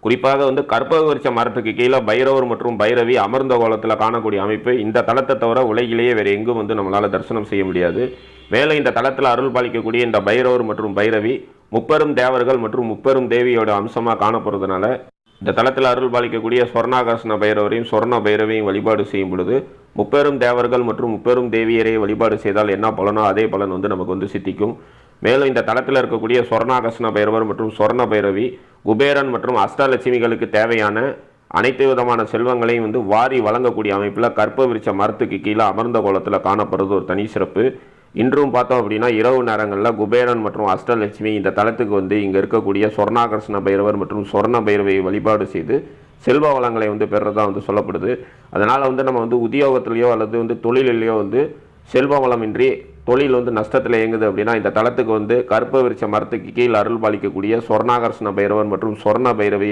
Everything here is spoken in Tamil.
குறிப்பாக வந்து கற்பக மரத்துக்கு கீழே பைரவர் மற்றும் பைரவி அமர்ந்த கோலத்தில் காணக்கூடிய அமைப்பு இந்த தலத்தை தவிர உலகிலேயே வேறு எங்கும் வந்து நம்மளால் தரிசனம் செய்ய முடியாது. மேலும் இந்த தலத்தில் அருள் பாலிக்கக்கூடிய இந்த பைரவர் மற்றும் பைரவி முப்பெரும் தேவர்கள் மற்றும் முப்பெரும் தேவியோட அம்சமாக காணப்படுறதுனால இந்த தலத்தில் அருள் பாலிக்கக்கூடிய சொர்ணாகர்ஷ்ண பைரவரையும் சொர்ண பைரவையும் வழிபாடு செய்யும் பொழுது முப்பெரும் தேவர்கள் மற்றும் முப்பெரும் தேவியரை வழிபாடு செய்தால் என்ன பலனோ அதே பலன் வந்து நமக்கு வந்து சித்திக்கும். மேலும் இந்த தலத்தில் இருக்கக்கூடிய சொர்ணாகர்ஷ்ண பைரவர் மற்றும் சொர்ண பைரவி குபேரன் மற்றும் அஷ்டலட்சுமிகளுக்கு தேவையான அனைத்து விதமான செல்வங்களையும் வந்து வாரி வழங்கக்கூடிய அமைப்பில் கற்ப மரத்துக்கு கீழே அமர்ந்த கோலத்தில் காணப்படுறது ஒரு தனி சிறப்பு. இன்றும் பார்த்தோம் அப்படின்னா இரவு நேரங்களில் குபேரன் மற்றும் அஷ்டலட்சுமி இந்த தலத்துக்கு வந்து இங்கே இருக்கக்கூடிய சொர்ணாகர்ஷ்ண பைரவர் மற்றும் சொர்ண பைரவியை வழிபாடு செய்து செல்வ வளங்களை வந்து பெறுறதா வந்து சொல்லப்படுது. அதனால் வந்து நம்ம வந்து உத்தியோகத்திலேயோ அல்லது வந்து தொழிலிலேயோ வந்து செல்வ வளமின்றி தொழில் வந்து நஷ்டத்தில் இயங்குது அப்படின்னா இந்த தலத்துக்கு வந்து கற்ப மரத்துக்கு கீழ் அருள் பாலிக்கக்கூடிய சொர்ணாகர்ஷ்ண பைரவர் மற்றும் சொர்ண பைரவியை